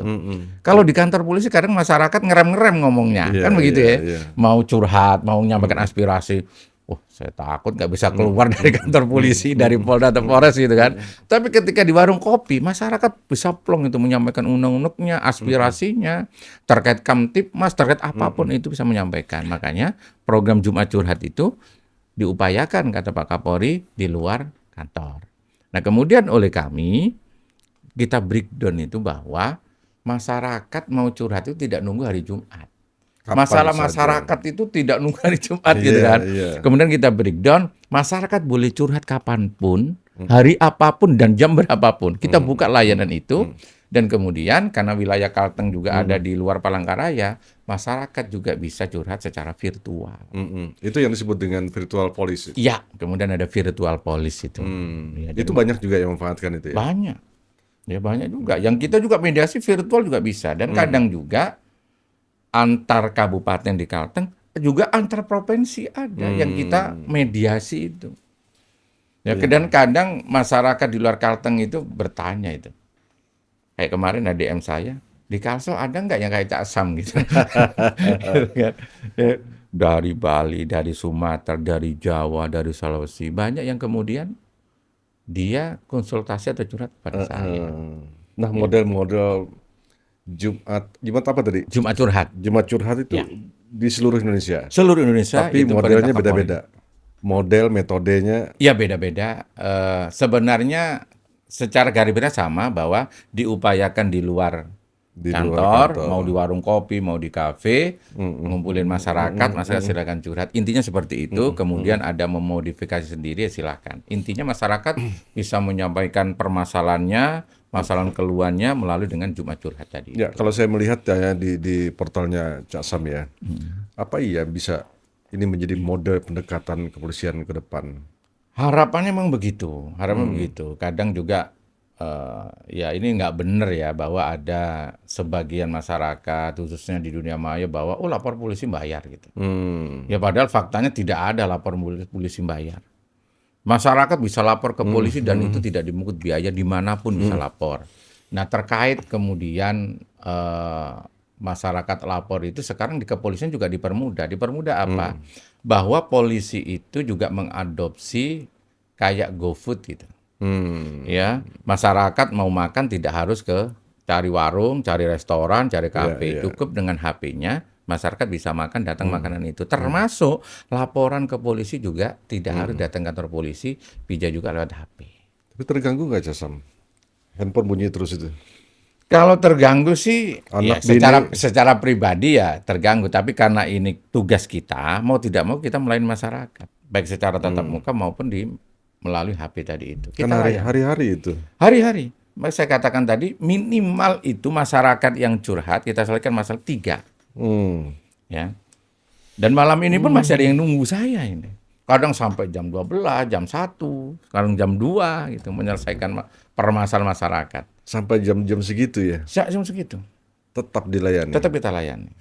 Kalau di kantor polisi kadang masyarakat ngerem-ngerem ngomongnya, kan begitu ya. Mau curhat, mau menyampaikan aspirasi. Oh, saya takut nggak bisa keluar dari kantor polisi, dari Polda atau Polres gitu kan. Tapi ketika di warung kopi, masyarakat bisa plong itu menyampaikan unek-uneknya, aspirasinya, terkait Kamtipmas, terkait apapun itu bisa menyampaikan. Makanya program Jumat Curhat itu diupayakan, kata Pak Kapolri, di luar kantor. Nah, kemudian oleh kami, kita breakdown itu bahwa masyarakat mau curhat itu tidak nunggu hari Jumat. Masalah masyarakat itu tidak nunggu hari Jumat gitu kan. Kemudian kita breakdown, masyarakat boleh curhat kapanpun, hari apapun dan jam berapapun. Kita buka layanan itu. Dan kemudian karena wilayah Kalteng juga ada di luar Palangkaraya, masyarakat juga bisa curhat secara virtual. Itu yang disebut dengan virtual police. Iya, kemudian ada virtual police itu. Ya, itu banyak juga yang memanfaatkan itu ya? Banyak. Ya banyak juga. Yang kita juga mediasi virtual juga bisa. Dan kadang juga antar kabupaten di Kalteng, juga antar provinsi ada yang kita mediasi itu. Ya, dan kadang masyarakat di luar Kalteng itu bertanya itu. Kayak kemarin ada DM saya, di Kalsel ada nggak yang kayak Cak Sam gitu? Dari Bali, dari Sumatera, dari Jawa, dari Sulawesi, banyak yang kemudian dia konsultasi atau curhat pada saya. Nah, model-model Jumat apa tadi? Jumat Curhat. Jumat Curhat itu di seluruh Indonesia. Seluruh Indonesia. Tapi itu modelnya beda-beda. Model, metodenya. Iya beda-beda. Sebenarnya secara garis besar sama bahwa diupayakan di luar Di luar kantor, kantor. mau di warung kopi, mau di kafe, ngumpulin masyarakat silakan curhat. Intinya seperti itu. Kemudian ada memodifikasi sendiri, ya silakan. Intinya masyarakat bisa menyampaikan permasalahannya, masalah keluhannya melalui dengan Jumat curhat tadi. Ya, kalau saya melihat ya di portalnya Cak Sam ya, apa iya bisa ini menjadi mode pendekatan kepolisian ke depan? Harapannya memang begitu, harapannya begitu. Kadang juga ya ini nggak benar ya bahwa ada sebagian masyarakat khususnya di dunia maya bahwa lapor polisi bayar gitu. Ya padahal faktanya tidak ada lapor polisi bayar. Masyarakat bisa lapor ke polisi dan itu tidak dipungut biaya dimanapun bisa lapor. Nah terkait kemudian masyarakat lapor itu sekarang di kepolisian juga dipermudah. Dipermudah apa? Bahwa polisi itu juga mengadopsi kayak GoFood gitu. Ya, masyarakat mau makan tidak harus ke cari warung, cari restoran, cari kafe. Cukup dengan HP-nya, masyarakat bisa makan, datang makanan itu. Termasuk laporan ke polisi juga tidak harus datang kantor polisi, bisa juga lewat HP. Tapi terganggu nggak Cak Sam? Handphone bunyi terus itu. Kalau terganggu sih, ya Anak secara pribadi ya terganggu. Tapi karena ini tugas kita, mau tidak mau kita melayani masyarakat, baik secara tatap muka maupun melalui HP tadi itu. Kan Kita layani. hari-hari itu. Hari-hari. Saya katakan tadi minimal itu masyarakat yang curhat kita selesaikan masalah 3. Ya. Dan malam ini pun masih ada yang nunggu saya ini. Kadang sampai jam 12, jam 1, sekarang jam 2 gitu menyelesaikan permasalahan masyarakat. Sampai jam-jam segitu ya. Jam segitu. Tetap dilayani. Tetap kita layani.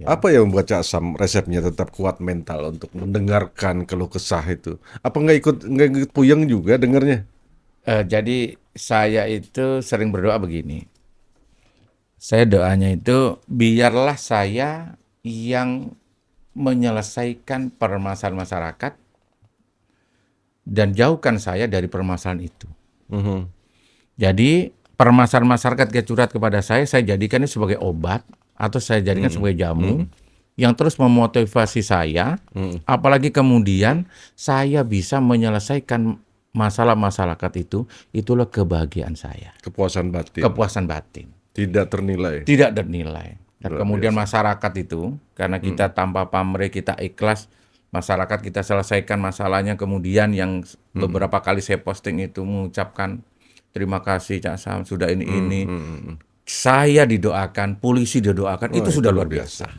Apa yang membuat Cak Sam resepnya tetap kuat mental untuk mendengarkan keluh kesah itu? Apa nggak ikut puyeng juga dengarnya? Jadi saya itu sering berdoa begini. Saya doanya itu biarlah saya yang menyelesaikan permasalahan masyarakat dan jauhkan saya dari permasalahan itu. Jadi permasalahan masyarakat yang curhat kepada saya jadikan ini sebagai obat atau saya jadikan sebagai jamu yang terus memotivasi saya, apalagi kemudian saya bisa menyelesaikan masalah masyarakat itulah kebahagiaan saya. Kepuasan batin. Kepuasan batin. Tidak ternilai. Tidak ternilai. Dan kemudian masyarakat itu, karena kita tanpa pamrih, kita ikhlas, masyarakat kita selesaikan masalahnya, kemudian yang beberapa kali saya posting itu mengucapkan terima kasih Cak Sam, sudah ini. Saya didoakan, polisi didoakan, itu sudah luar biasa.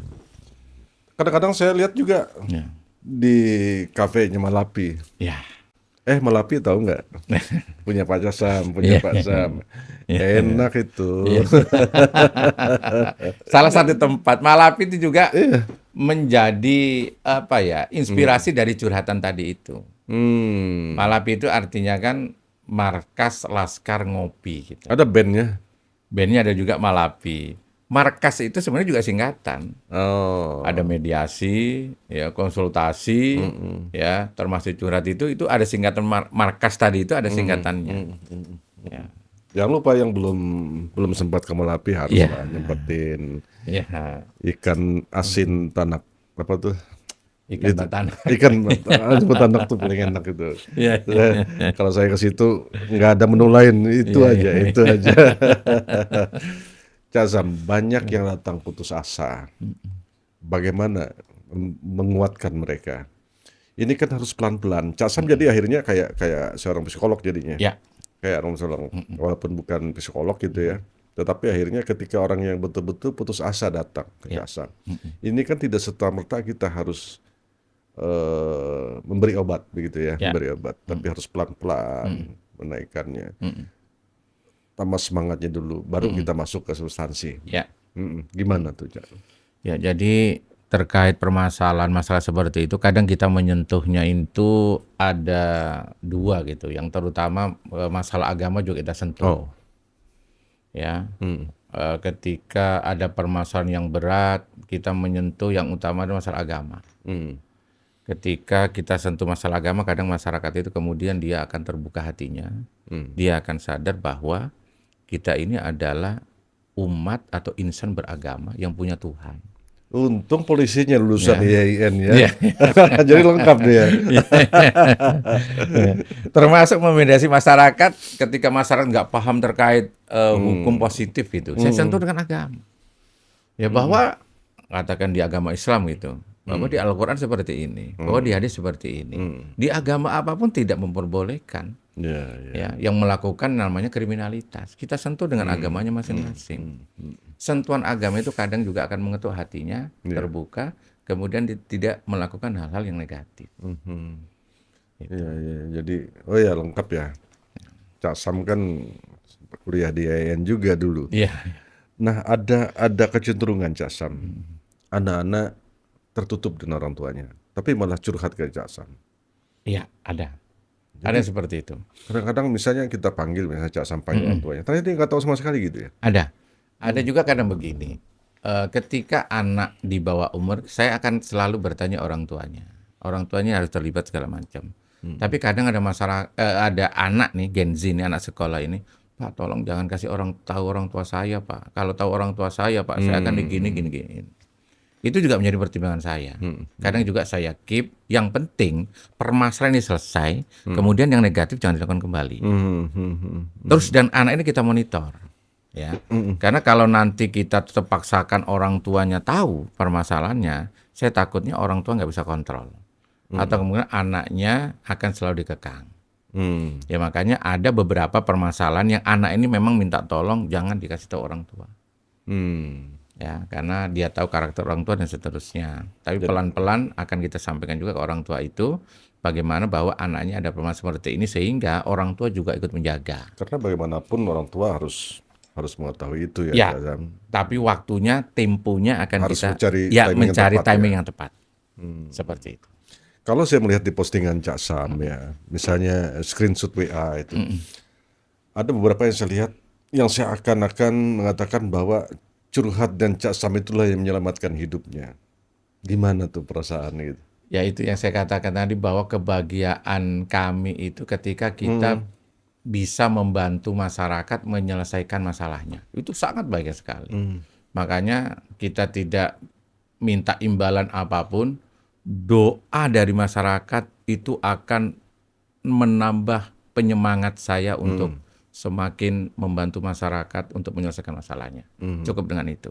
Kadang-kadang saya lihat juga di kafenya Malapi. Ya. Malapi tahu nggak? Punya Pak Sam, punya Pak Sam. Enak itu. Salah satu tempat Malapi itu juga menjadi inspirasi dari curhatan tadi itu. Malapi itu artinya kan markas Laskar Ngopi gitu. Ada bandnya. Bandnya ada juga Malapi. Markas itu sebenarnya juga singkatan. Ada mediasi, ya konsultasi, ya termasuk curhat itu ada singkatan markas tadi itu ada singkatannya. Ya. Jangan lupa yang belum sempat ke Malapi harus nyempetin ikan asin tanak apa tuh? Ikan batanak. Ikan batanak tuh paling enak itu. Kalau saya ke situ nggak ada menu lain, itu aja. Cak Sam, banyak yang datang putus asa. Bagaimana menguatkan mereka? Ini kan harus pelan-pelan. Cak Sam jadi akhirnya kayak seorang psikolog jadinya. Kayak orang psikolog, walaupun bukan psikolog gitu ya. Tetapi akhirnya ketika orang yang betul-betul putus asa datang ke Cak Sam. Ini kan tidak serta-merta kita harus memberi obat begitu ya, memberi obat, tapi harus pelan-pelan menaikkannya. Tambah semangatnya dulu, baru kita masuk ke substansi. Gimana tuh, Cak? Ya, jadi terkait masalah seperti itu, kadang kita menyentuhnya itu ada 2 gitu, yang terutama masalah agama juga kita sentuh. Ya, ketika ada permasalahan yang berat, kita menyentuh yang utama adalah masalah agama. Ketika kita sentuh masalah agama, kadang masyarakat itu kemudian dia akan terbuka hatinya, dia akan sadar bahwa kita ini adalah umat atau insan beragama yang punya Tuhan. Untung polisinya lulusan Ya. IAIN ya. Iya. Jadi lengkap dia. Termasuk memediasi masyarakat ketika masyarakat nggak paham terkait hukum positif gitu. Saya sentuh dengan agama. Ya bahwa katakan di agama Islam gitu, bahwa di Al-Quran seperti ini, bahwa di hadis seperti ini, di agama apapun tidak memperbolehkan Ya, ya yang melakukan namanya kriminalitas. Kita sentuh dengan agamanya masing-masing. Sentuhan agama itu kadang juga akan mengetuk hatinya, terbuka, kemudian tidak melakukan hal-hal yang negatif. Iya, iya. Jadi, oh ya lengkap ya. Cak Sam kan kuliah di IAIN juga dulu. Iya, Nah, ada kecenderungan Cak Sam, anak-anak tertutup dengan orang tuanya, tapi malah curhat ke Cak Sam. iya ada. Ada yang seperti itu. Kadang-kadang misalnya kita panggil, misalnya Cak Sam panggil orang tuanya, ternyata dia nggak tahu sama sekali gitu ya. Ada. Ada juga kadang begini. Ketika anak di bawah umur, saya akan selalu bertanya orang tuanya. Orang tuanya harus terlibat segala macam. Tapi kadang ada masalah, ada anak nih, Gen Z nih, anak sekolah ini, Pak, tolong jangan kasih tahu orang tua saya, Pak. Kalau tahu orang tua saya, Pak, saya akan digini. Itu juga menjadi pertimbangan saya. Kadang juga saya keep. Yang penting permasalahan ini selesai. Kemudian yang negatif jangan dilakukan kembali. Terus dan anak ini kita monitor, ya. Karena kalau nanti kita tetap paksakan orang tuanya tahu permasalahannya, saya takutnya orang tua nggak bisa kontrol. Atau kemudian anaknya akan selalu dikekang. Ya makanya ada beberapa permasalahan yang anak ini memang minta tolong jangan dikasih tahu orang tua. Ya, karena dia tahu karakter orang tua dan seterusnya. Tapi pelan-pelan akan kita sampaikan juga ke orang tua itu bagaimana bahwa anaknya ada permasalahan seperti ini sehingga orang tua juga ikut menjaga. Karena bagaimanapun orang tua harus mengetahui itu ya, Ya, Cak Sam. tapi waktunya, temponya akan Harus kita mencari timing timing yang tepat, yang tepat. Seperti itu. Kalau saya melihat di postingan Cak Sam ya, misalnya screenshot WA itu, ada beberapa yang saya lihat yang saya akan mengatakan bahwa curhat dan Cak Sam itulah yang menyelamatkan hidupnya. Gimana tuh perasaan gitu? Ya itu yang saya katakan tadi bahwa kebahagiaan kami itu ketika kita bisa membantu masyarakat menyelesaikan masalahnya. Itu sangat bahagia sekali. Makanya kita tidak minta imbalan apapun, doa dari masyarakat itu akan menambah penyemangat saya untuk semakin membantu masyarakat untuk menyelesaikan masalahnya. Cukup dengan itu.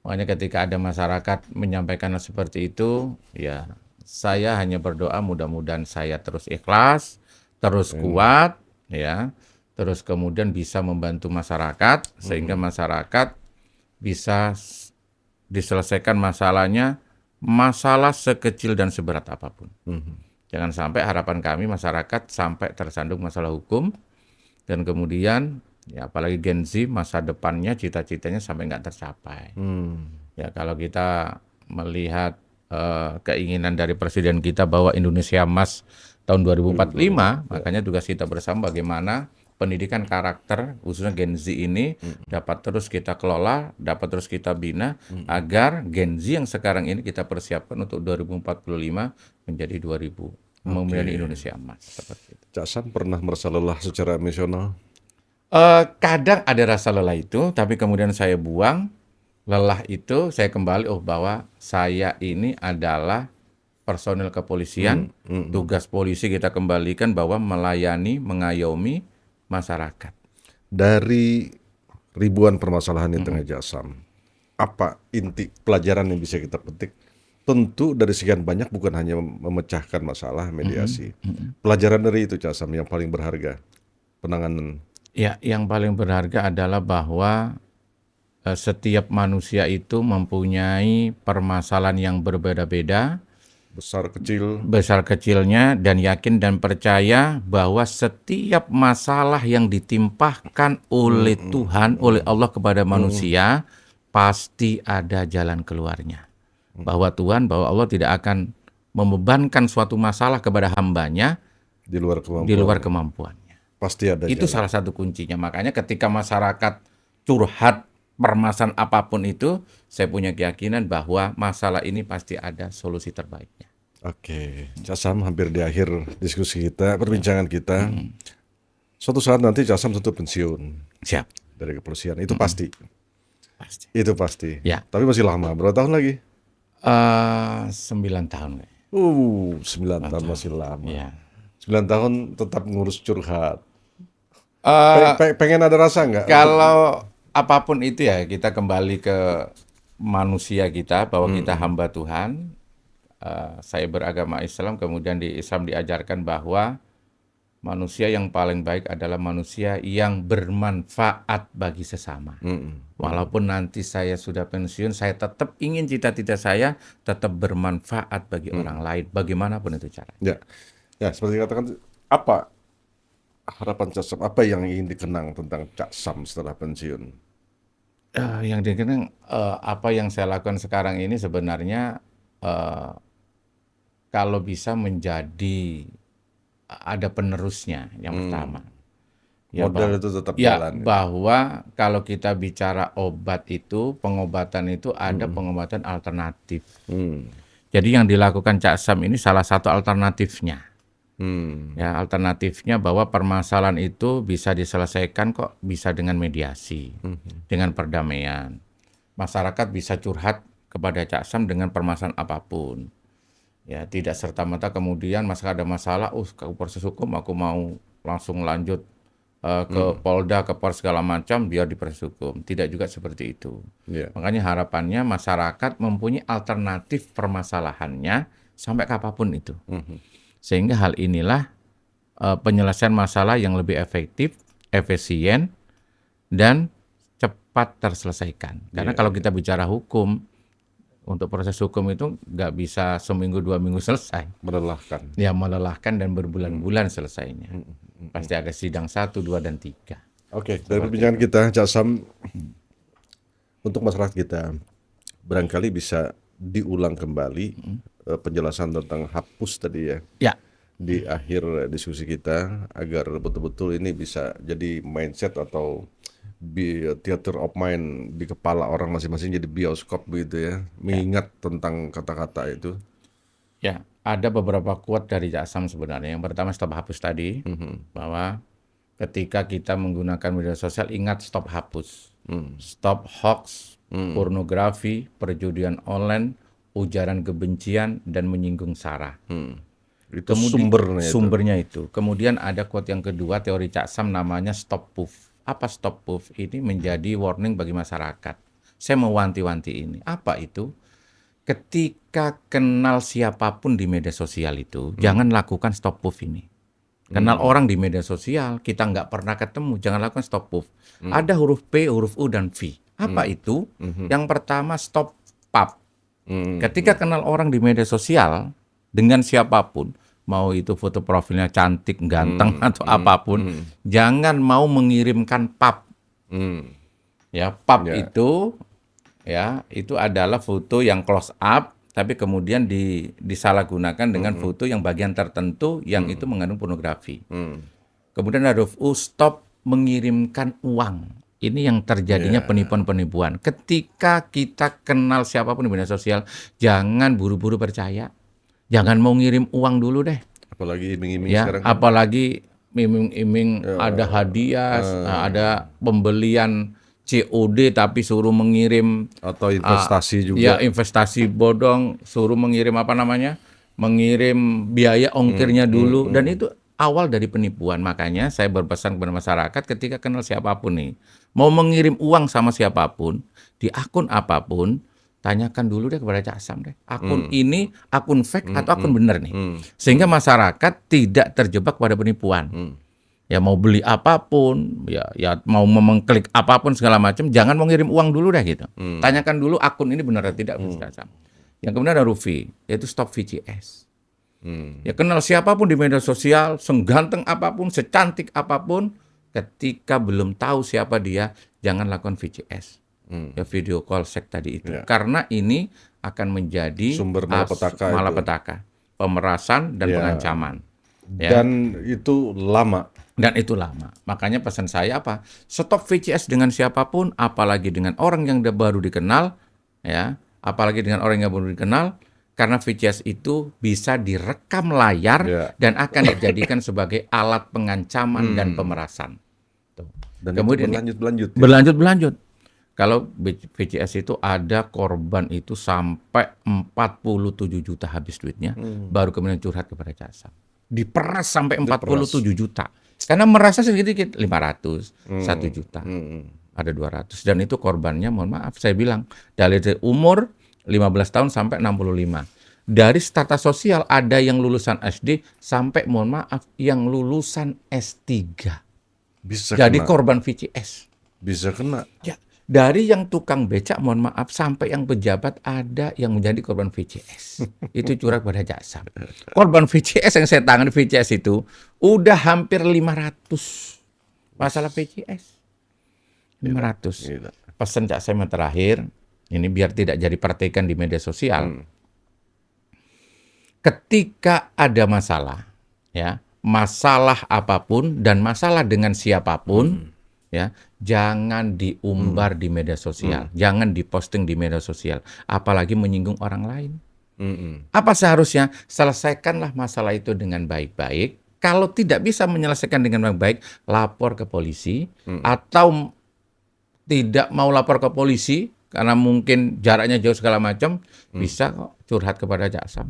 Makanya ketika ada masyarakat menyampaikan hal seperti itu, ya saya hanya berdoa mudah-mudahan saya terus ikhlas, terus kuat, ya, terus kemudian bisa membantu masyarakat sehingga masyarakat bisa diselesaikan masalahnya, masalah sekecil dan seberat apapun. Jangan sampai harapan kami masyarakat sampai tersandung masalah hukum dan kemudian ya apalagi Gen Z masa depannya cita-citanya sampai nggak tercapai. Ya kalau kita melihat keinginan dari presiden kita bahwa Indonesia Emas tahun 2045, makanya tugas kita bersama bagaimana pendidikan karakter khususnya Gen Z ini dapat terus kita kelola, dapat terus kita bina agar Gen Z yang sekarang ini kita persiapkan untuk 2045 menjadi 2000 menjadi Indonesia Emas seperti itu. Cak Sam pernah merasa lelah secara emosional? Kadang ada rasa lelah itu, tapi kemudian saya buang lelah itu, saya kembali bahwa saya ini adalah personil kepolisian, tugas polisi kita kembalikan bahwa melayani, mengayomi masyarakat. Dari ribuan permasalahan di tengah Cak Sam, apa inti pelajaran yang bisa kita petik? Tentu dari sekian banyak bukan hanya memecahkan masalah mediasi. Pelajaran dari itu Cak Sam yang paling berharga penanganan. Ya, yang paling berharga adalah bahwa setiap manusia itu mempunyai permasalahan yang berbeda-beda, besar kecilnya, dan yakin dan percaya bahwa setiap masalah yang ditimpahkan oleh Tuhan, oleh Allah kepada manusia, pasti ada jalan keluarnya. Bahwa Allah tidak akan membebankan suatu masalah kepada hambanya di luar kemampuannya. Pasti ada itu jalan. Salah satu kuncinya. Makanya ketika masyarakat curhat permasalahan apapun itu, saya punya keyakinan bahwa masalah ini pasti ada solusi terbaiknya. Oke, Cak Sam hampir di akhir diskusi kita, perbincangan kita. Suatu saat nanti Cak Sam tentu pensiun. Siap. Dari kepolisian, itu pasti. Pasti. Itu pasti. Ya. Tapi masih lama, berapa tahun lagi? 9 tahun. 9 tahun masih lama. Ya. 9 tahun tetap ngurus curhat. Eh, Pengen ada rasa nggak? Kalau apapun itu ya, kita kembali ke manusia kita, bahwa kita hamba Tuhan. Saya beragama Islam, kemudian di Islam diajarkan bahwa manusia yang paling baik adalah manusia yang bermanfaat bagi sesama. Walaupun nanti saya sudah pensiun, saya tetap ingin cita-cita saya tetap bermanfaat bagi orang lain, bagaimanapun itu caranya. Ya, seperti katakan, apa harapan Cak Sam, apa yang ingin dikenang tentang Cak Sam setelah pensiun? Yang dikenang, apa yang saya lakukan sekarang ini sebenarnya kalau bisa menjadi ada penerusnya yang pertama. Modal itu tetap Ya, jalan. bahwa kalau kita bicara obat itu, pengobatan itu ada pengobatan alternatif. Jadi yang dilakukan Cak Sam ini salah satu alternatifnya. Ya, alternatifnya bahwa permasalahan itu bisa diselesaikan kok, bisa dengan mediasi, dengan perdamaian. Masyarakat bisa curhat kepada Cak Sam dengan permasalahan apapun. Ya, tidak serta-merta kemudian masyarakat ada masalah, ke proses hukum aku mau langsung lanjut ke Polda, ke Polres segala macam biar diproses hukum. Tidak juga seperti itu. Makanya harapannya masyarakat mempunyai alternatif permasalahannya sampai kapanpun itu. Sehingga hal inilah penyelesaian masalah yang lebih efektif, efisien, dan cepat terselesaikan. Karena kalau kita bicara hukum, untuk proses hukum itu nggak bisa seminggu 2 minggu selesai. Melelahkan. Ya, melelahkan dan berbulan-bulan selesainya. Pasti ada sidang 1, 2, dan 3. Oke, dari perbincangan kita, Cak Sam, untuk masyarakat kita, barangkali bisa diulang kembali penjelasan tentang hapus tadi ya. Ya. Di akhir diskusi kita, agar betul-betul ini bisa jadi mindset atau theater of mind di kepala orang masing-masing, jadi bioskop begitu ya, mengingat tentang kata-kata itu. Ya, ada beberapa quote dari Cak Sam sebenarnya. Yang pertama stop hapus tadi, bahwa ketika kita menggunakan media sosial, ingat stop hapus. Stop hoax, pornografi, perjudian online, ujaran kebencian, dan menyinggung SARA. Itu sumbernya itu. Kemudian ada quote yang kedua, teori Cak Sam, namanya stop puff. Apa stop puff? Ini menjadi warning bagi masyarakat. Saya mau wanti-wanti ini. Apa itu? Ketika kenal siapapun di media sosial itu, jangan lakukan stop puff ini. Kenal orang di media sosial, kita nggak pernah ketemu, jangan lakukan stop puff. Ada huruf P, huruf U, dan V. Apa itu? Yang pertama stop pub. Ketika kenal orang di media sosial, dengan siapapun, mau itu foto profilnya cantik, ganteng, atau apapun, jangan mau mengirimkan pub. Ya, pub itu adalah foto yang close up, tapi kemudian disalahgunakan dengan foto yang bagian tertentu yang itu mengandung pornografi. Kemudian ada huruf U, stop mengirimkan uang. Ini yang terjadinya penipuan-penipuan. Ketika kita kenal siapapun di media sosial, jangan buru-buru percaya. Jangan mau ngirim uang dulu deh. Apalagi iming-iming sekarang. Apalagi iming-iming ada hadiah, ada pembelian COD tapi suruh mengirim. Atau investasi juga. Ya, investasi bodong, suruh mengirim mengirim biaya ongkirnya dulu. Dan itu awal dari penipuan. Makanya saya berpesan kepada masyarakat ketika kenal siapapun nih, mau mengirim uang sama siapapun, di akun apapun, tanyakan dulu deh kepada Cak Sam deh. Akun ini akun fake atau akun bener nih. Sehingga masyarakat tidak terjebak pada penipuan. Ya mau beli apapun, ya mau mengklik apapun segala macam, jangan mau ngirim uang dulu deh gitu. Tanyakan dulu akun ini benar atau tidak. Yang kemudian ada Rufi, yaitu stop VCS. Ya kenal siapapun di media sosial, seganteng apapun, secantik apapun, ketika belum tahu siapa dia, jangan lakukan VCS. Ya, video call seks tadi itu. Karena ini akan menjadi sumber malapetaka, pemerasan dan pengancaman. Dan itu lama. Makanya pesan saya apa? Stop VCS dengan siapapun, apalagi dengan orang yang baru dikenal, ya. Apalagi dengan orang yang baru dikenal, karena VCS itu bisa direkam layar dan akan dijadikan sebagai alat pengancaman dan pemerasan. Dan kemudian berlanjut-lanjut. Berlanjut-lanjut. kalau VCS itu ada korban itu sampai 47 juta habis duitnya, baru kemudian curhat kepada Cak Sam. Diperas sampai 47 juta. Karena merasa sedikit 500, 1 juta, ada 200. Dan itu korbannya, mohon maaf, saya bilang, dari umur 15 tahun sampai 65. Dari strata sosial ada yang lulusan SD sampai, mohon maaf, yang lulusan S3. Bisa Jadi kena. korban VCS. Bisa kena. Ya, dari yang tukang becak, mohon maaf, sampai yang pejabat ada yang menjadi korban VCS. Itu curhat pada Cak Sam. Korban VCS yang saya tangani VCS itu udah hampir 500 masalah VCS. 500. Gila. Pesan Cak Sam yang terakhir, ini biar tidak jadi pertikaian di media sosial. Ketika ada masalah, ya, masalah apapun dan masalah dengan siapapun, ya, jangan diumbar di media sosial, jangan diposting di media sosial, apalagi menyinggung orang lain. Apa seharusnya? Selesaikanlah masalah itu dengan baik-baik. Kalau tidak bisa menyelesaikan dengan baik-baik, lapor ke polisi, atau tidak mau lapor ke polisi karena mungkin jaraknya jauh segala macam, bisa kok curhat kepada Cak Sam.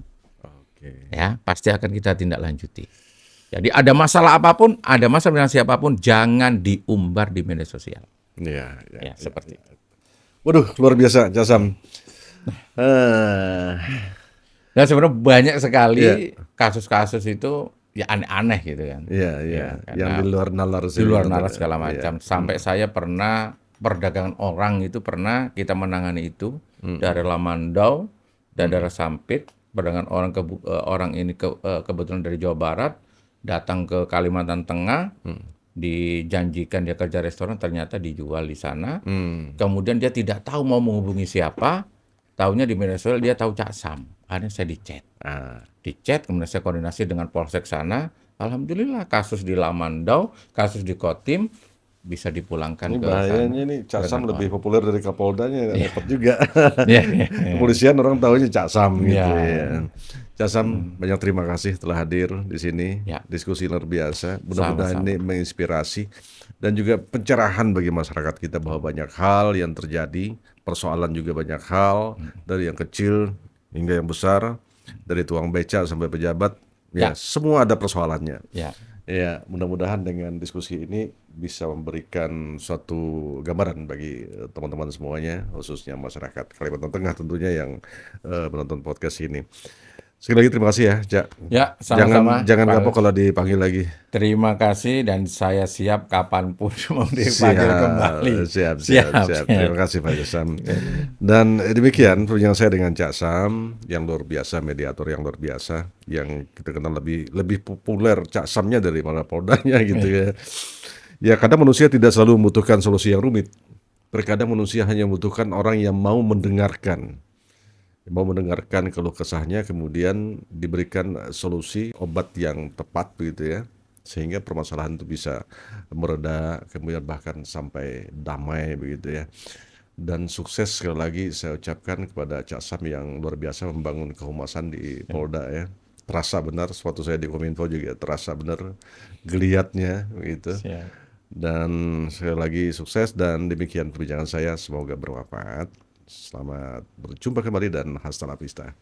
Oke. Ya, pasti akan kita tindak lanjuti. Jadi ada masalah apapun, ada masalah dengan siapapun, jangan diumbar di media sosial. Ya, Ya, seperti itu. Waduh, luar biasa, Cak Sam. Dan sebenarnya banyak sekali Iya. kasus-kasus itu ya aneh-aneh gitu kan. Iya, iya. Ya, Yang di luar nalar di luar nalar sebenarnya. segala Iya. macam. Sampai saya pernah perdagangan orang itu pernah kita menangani itu dari Lamandau dan daerah Sampit. Perdagangan orang orang ini kebetulan dari Jawa Barat datang ke Kalimantan Tengah, dijanjikan dia kerja restoran, ternyata dijual di sana. Kemudian dia tidak tahu mau menghubungi siapa, taunya di media sosial dia tahu Cak Sam. Akhirnya saya di-chat. Di-chat, kemudian saya koordinasi dengan Polsek sana. Alhamdulillah kasus di Lamandau, kasus di Kotim bisa dipulangkan Ini ke bahayanya sana. nih, Cak Sam lebih populer dari Kapoldanya, repot juga. Iya, iya, iya. Kepolisian orang tahunya Cak Sam gitu Iya. ya. Cak Sam, banyak terima kasih telah hadir di sini. Ya. Diskusi luar biasa. Mudah-mudahan Sama-sama. ini menginspirasi dan juga pencerahan bagi masyarakat kita bahwa banyak hal yang terjadi, persoalan juga banyak hal, dari yang kecil hingga yang besar, dari tukang beca sampai pejabat, ya, Ya. semua ada persoalannya. Ya. Ya, mudah-mudahan dengan diskusi ini bisa memberikan suatu gambaran bagi teman-teman semuanya, khususnya masyarakat Kalimantan Tengah tentunya yang menonton podcast ini. Sekali lagi terima kasih ya, Cak. Ya, sama-sama. Jangan Pak. kapok kalau dipanggil lagi. Terima kasih dan saya siap kapanpun mau dipanggil kembali. Siap. Siap. Terima kasih Pak Sam. Dan demikian perbincangan saya dengan Cak Sam yang luar biasa, mediator yang luar biasa, yang kita kenal lebih populer Cak Samnya daripada Poldanya gitu ya. Ya, kadang manusia tidak selalu membutuhkan solusi yang rumit. Terkadang manusia hanya membutuhkan orang yang mau mendengarkan keluh kesahnya, kemudian diberikan solusi obat yang tepat begitu ya, sehingga permasalahan itu bisa mereda, kemudian bahkan sampai damai begitu ya. Dan sukses sekali lagi saya ucapkan kepada Cak Sam yang luar biasa membangun kehumasan di Polda ya. Terasa benar, waktu saya di Kominfo juga terasa benar geliatnya begitu. Siap. Dan sekali lagi sukses dan demikian perbincangan saya, semoga bermanfaat. Selamat berjumpa kembali dan hasta la vista.